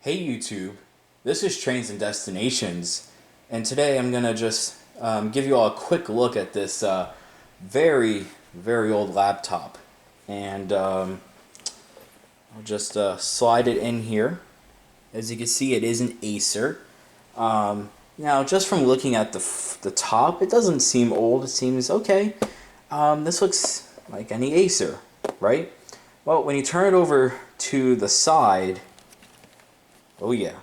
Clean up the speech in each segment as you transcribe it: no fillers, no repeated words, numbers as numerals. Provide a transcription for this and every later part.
Hey YouTube, this is Trains and Destinations, and today I'm gonna just give you all a quick look at this very old laptop, and I'll just slide it in here. As you can see, it is an Acer. Now, just from looking at the top, it doesn't seem old. It seems okay. This looks like any Acer, right? Well, when you turn it over to the side, oh yeah,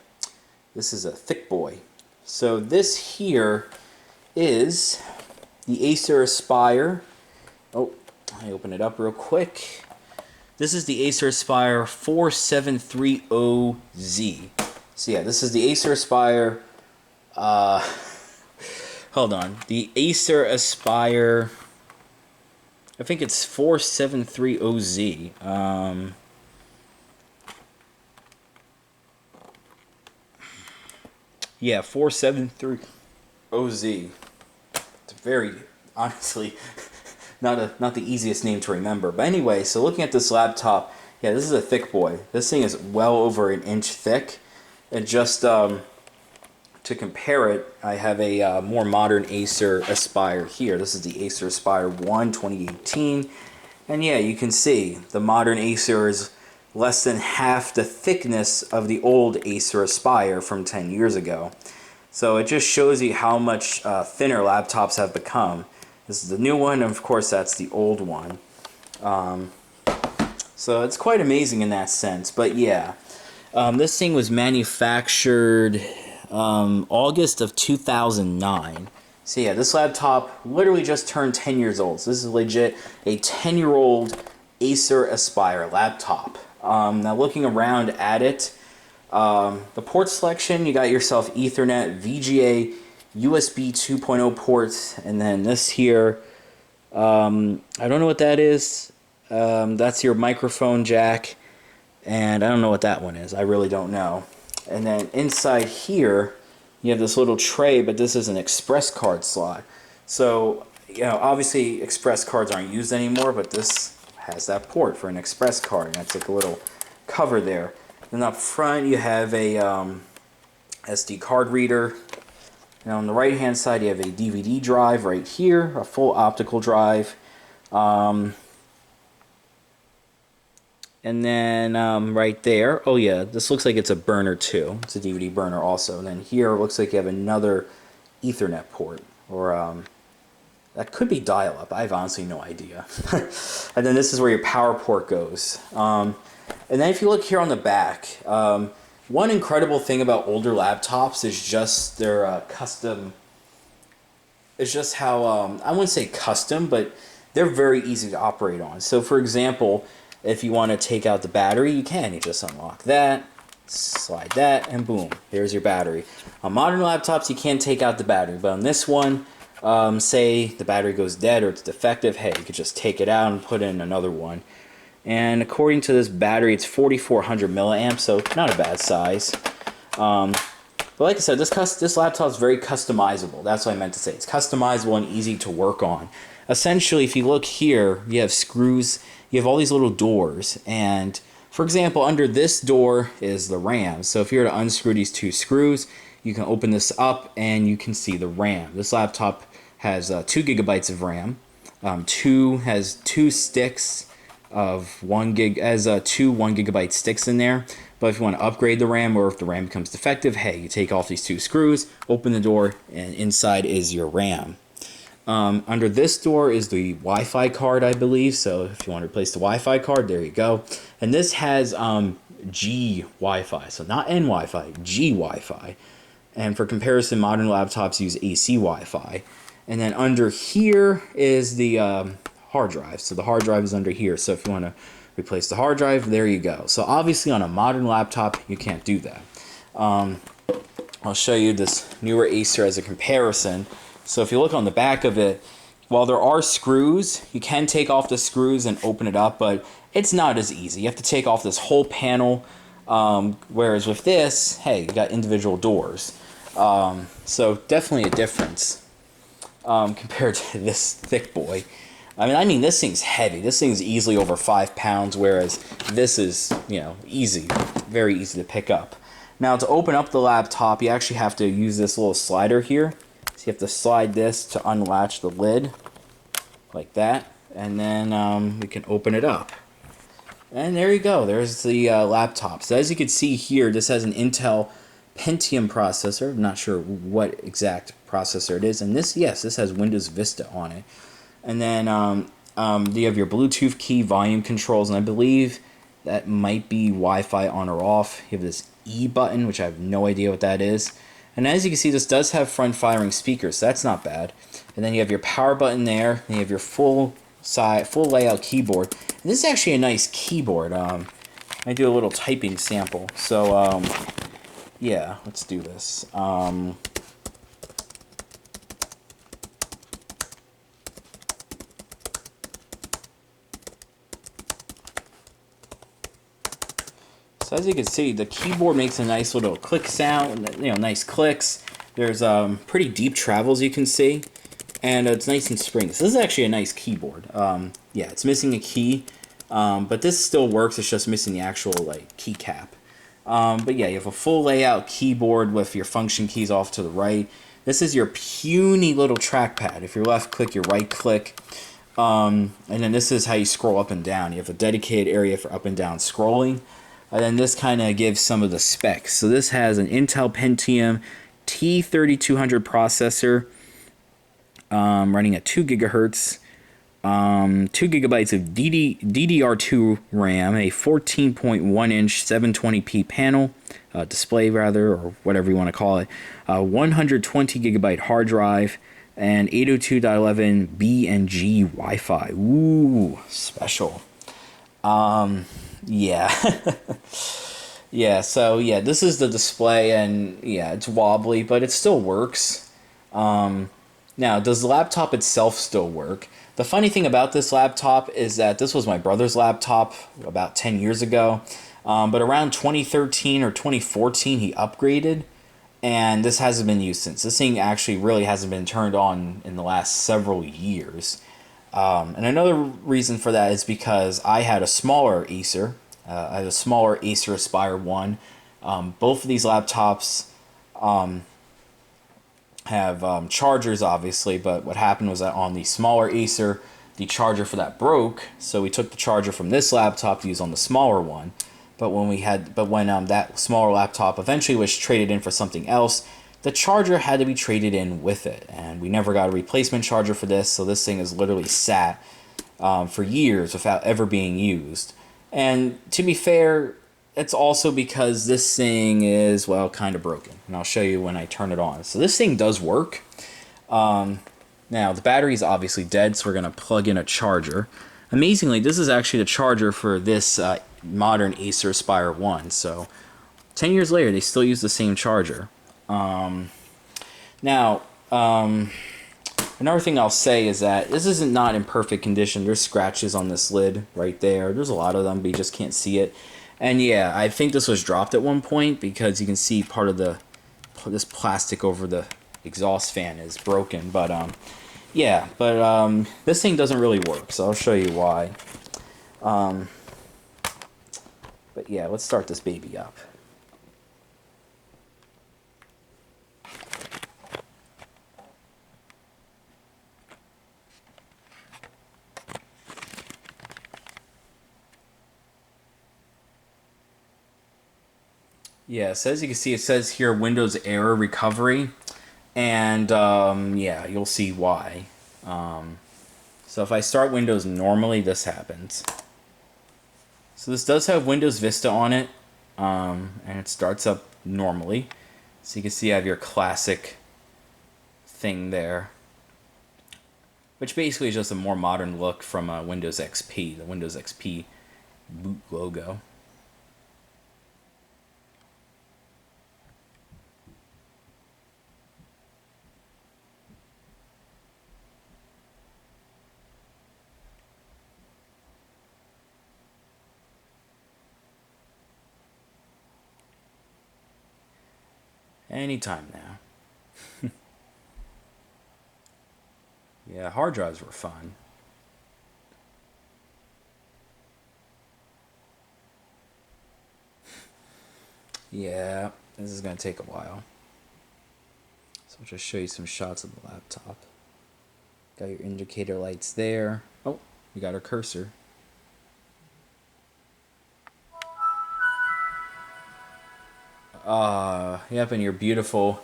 this is a thick boy. So this here is the Acer Aspire. Oh, I open it up real quick. This is the Acer Aspire 4730Z. So yeah, this is the Acer Aspire. Hold on, the Acer Aspire. I think it's 4730Z. Yeah, 4730Z. It's very, honestly, not the easiest name to remember. But anyway, so looking at this laptop, yeah, this is a thick boy. This thing is well over an inch thick. And just to compare it, I have a more modern Acer Aspire here. This is the Acer Aspire 1 2018. And yeah, you can see the modern Acer is less than half the thickness of the old Acer Aspire from 10 years ago. So it just shows you how much thinner laptops have become. This is the new one, and of course that's the old one. So it's quite amazing in that sense. But yeah, this thing was manufactured August of 2009. So yeah, this laptop literally just turned 10 years old. So this is legit a 10-year-old Acer Aspire laptop. Now looking around at it, the port selection, you got yourself Ethernet, VGA, USB 2.0 ports, and then this here, I don't know what that is. That's your microphone jack, and I don't know what that one is. I really don't know. And then inside here, you have this little tray, but this is an express card slot. So, you know, obviously express cards aren't used anymore, but this has that port for an express card. That's like a little cover there. Then up front you have a SD card reader. And on the right hand side you have a DVD drive right here, a full optical drive. And then right there, oh yeah, this looks like it's a burner too. It's a DVD burner also. And then here it looks like you have another Ethernet port, or that could be dial-up. I have honestly no idea. And then this is where your power port goes. And then if you look here on the back, one incredible thing about older laptops is just their custom. It's just how, I wouldn't say custom, but they're very easy to operate on. So for example, if you want to take out the battery, you can. You just unlock that, slide that, and boom, here's your battery. On modern laptops, you can't take out the battery, but on this one, say the battery goes dead or it's defective, hey, you could just take it out and put in another one. And according to this battery, it's 4400 milliamps, so not a bad size. But like I said, this laptop is very customizable. That's what I meant to say. It's customizable and easy to work on. Essentially, if you look here, you have screws, you have all these little doors, and for example, under this door is the RAM. So if you were to unscrew these two screws, you can open this up and you can see the RAM. This laptop has 2 gigabytes of RAM. Has two sticks of 1 gig, as two 1 gigabyte sticks in there. But if you want to upgrade the RAM, or if the RAM becomes defective, hey, you take off these two screws, open the door, and inside is your RAM. Under this door is the Wi-Fi card, I believe. So if you want to replace the Wi-Fi card, there you go. And this has G Wi-Fi, so not N Wi-Fi, G Wi-Fi. And for comparison, modern laptops use AC Wi-Fi. And then under here is the hard drive. So the hard drive is under here. So if you want to replace the hard drive, there you go. So obviously on a modern laptop, you can't do that. I'll show you this newer Acer as a comparison. So if you look on the back of it, while there are screws, you can take off the screws and open it up, but it's not as easy. You have to take off this whole panel, whereas with this, hey, you got individual doors. So definitely a difference compared to this thick boy. I mean, this thing's heavy. This thing's easily over 5 pounds, whereas this is, you know, easy, very easy to pick up. Now to open up the laptop, you actually have to use this little slider here. So you have to slide this to unlatch the lid, like that, and then we can open it up. And there you go, there's the laptop. So as you can see here, this has an Intel Pentium processor. I'm not sure what exact processor it is. And this, yes, this has Windows Vista on it. And then you have your Bluetooth key, volume controls, and I believe that might be Wi-Fi on or off. You have this E button, which I have no idea what that is. And as you can see, this does have front-firing speakers, so that's not bad. And then you have your power button there, and you have your full layout keyboard. And this is actually a nice keyboard. I do a little typing sample. So yeah, let's do this. So as you can see, the keyboard makes a nice little click sound, you know, nice clicks. There's pretty deep travels you can see, and it's nice and springy. So this is actually a nice keyboard. Yeah, it's missing a key, but this still works. It's just missing the actual like keycap. But yeah, you have a full layout keyboard with your function keys off to the right. This is your puny little trackpad. If you left click, you right click. And then this is how you scroll up and down. You have a dedicated area for up and down scrolling. And then this kind of gives some of the specs. So this has an Intel Pentium T3200 processor running at 2 gigahertz, 2 gigabytes of DDR2 RAM, a 14.1-inch 720p panel, display rather, or whatever you want to call it, 120 gigabyte hard drive, and 802.11b and G Wi-Fi. Ooh, special. Yeah. Yeah, so yeah, this is the display, and yeah, it's wobbly, but it still works. Now, does the laptop itself still work? The funny thing about this laptop is that this was my brother's laptop about 10 years ago, but around 2013 or 2014 he upgraded, and this hasn't been used since. This thing actually really hasn't been turned on in the last several years. And another reason for that is because I had a smaller Acer. I had a smaller Acer Aspire 1. Both of these laptops have chargers, obviously, but what happened was that on the smaller Acer, the charger for that broke, so we took the charger from this laptop to use on the smaller one. But when that smaller laptop eventually was traded in for something else, the charger had to be traded in with it, and we never got a replacement charger for this, so this thing is literally sat for years without ever being used. And to be fair, it's also because this thing is, well, kind of broken, and I'll show you when I turn it on. So this thing does work. Now, the battery is obviously dead, so we're going to plug in a charger. Amazingly, this is actually the charger for this modern Acer Aspire 1, so 10 years later, they still use the same charger. Now, another thing I'll say is that this isn't not in perfect condition. There's scratches on this lid right there. There's a lot of them, but you just can't see it. And yeah, I think this was dropped at one point because you can see part of this plastic over the exhaust fan is broken. But yeah, but this thing doesn't really work, so I'll show you why. But yeah, let's start this baby up. Yeah, so as you can see, it says here Windows error recovery, and yeah, you'll see why. So if I start Windows normally, this happens. So this does have Windows Vista on it, and it starts up normally. So you can see I have your classic thing there, which basically is just a more modern look from Windows XP, the Windows XP boot logo. Anytime now. Yeah, hard drives were fun. Yeah. This is going to take a while. So I'll just show you some shots of the laptop. Got your indicator lights there. Oh, we got our cursor. Yep, and your beautiful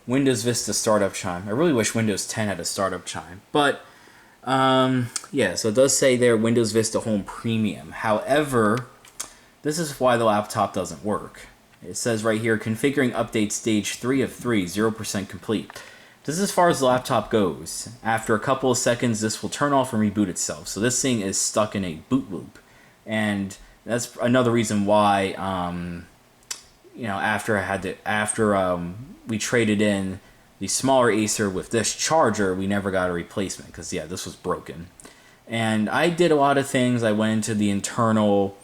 Windows Vista startup chime. I really wish Windows 10 had a startup chime. But, yeah, so it does say there Windows Vista Home Premium. However, this is why the laptop doesn't work. It says right here, configuring update stage 3 of 3, 0% complete. This is as far as the laptop goes. After a couple of seconds, this will turn off and reboot itself. So this thing is stuck in a boot loop. And that's another reason why, you know, after we traded in the smaller Acer with this charger, we never got a replacement because, yeah, this was broken. And I did a lot of things. I went into the internal...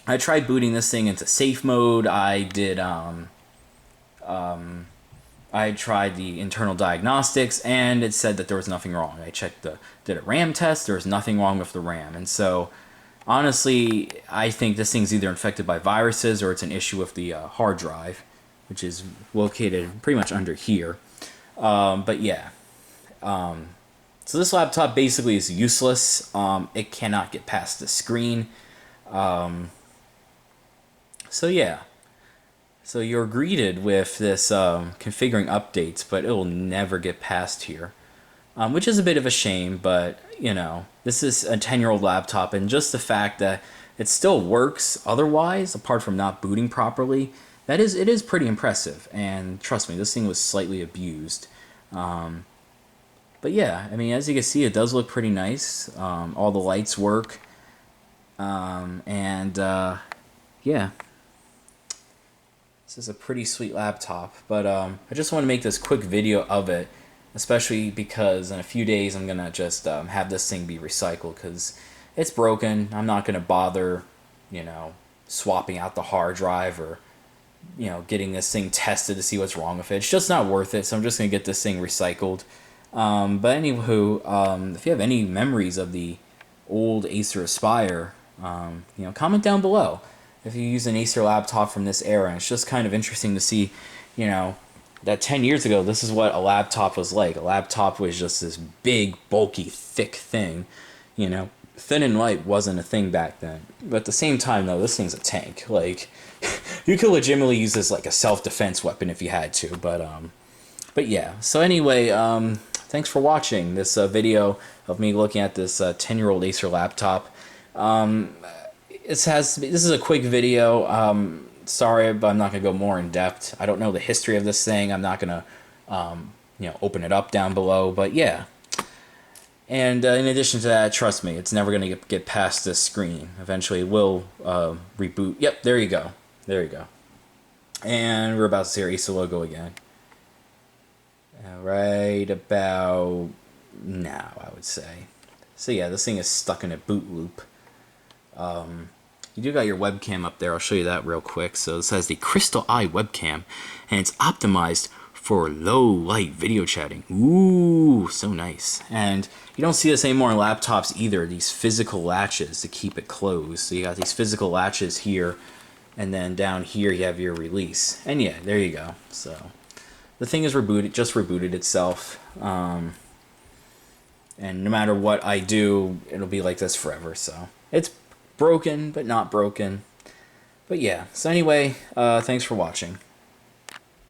I tried booting this thing into safe mode. I did... I tried the internal diagnostics, and it said that there was nothing wrong. I did a RAM test. There was nothing wrong with the RAM. And so, honestly, I think this thing's either infected by viruses or it's an issue with the hard drive, which is located pretty much under here. But yeah. So this laptop basically is useless. It cannot get past the screen. So yeah. So you're greeted with this configuring updates, but it will never get past here. Which is a bit of a shame, but, you know, this is a 10-year-old laptop, and just the fact that it still works otherwise, apart from not booting properly, it is pretty impressive. And trust me, this thing was slightly abused. But yeah, I mean, as you can see, it does look pretty nice. All the lights work. Yeah. This is a pretty sweet laptop, but I just want to make this quick video of it, especially because in a few days I'm going to just have this thing be recycled because it's broken. I'm not going to bother, you know, swapping out the hard drive or, you know, getting this thing tested to see what's wrong with it. It's just not worth it, so I'm just going to get this thing recycled. But anywho, if you have any memories of the old Acer Aspire, you know, comment down below. If you use an Acer laptop from this era, and it's just kind of interesting to see, you know, that 10 years ago, this is what a laptop was like. A laptop was just this big, bulky, thick thing, you know. Thin and light wasn't a thing back then. But at the same time, though, this thing's a tank. Like, you could legitimately use this like a self-defense weapon if you had to. But yeah. So anyway, thanks for watching this video of me looking at this 10-year-old Acer laptop. This is a quick video. Sorry, but I'm not going to go more in depth. I don't know the history of this thing. I'm not going to, you know, open it up down below. But yeah. And in addition to that, trust me, it's never going to get past this screen. Eventually, it will reboot. Yep, there you go. There you go. And we're about to see our Acer logo again. Right about now, I would say. So yeah, this thing is stuck in a boot loop. You do got your webcam up there. I'll show you that real quick. So this has the Crystal Eye webcam, and it's optimized for low light video chatting. Ooh, so nice. And you don't see this anymore in laptops either, these physical latches to keep it closed. So you got these physical latches here, and then down here you have your release. And yeah, there you go. So the thing is rebooted, just rebooted itself. And no matter what I do, it'll be like this forever. So it's broken, but not broken. But yeah, so anyway, thanks for watching.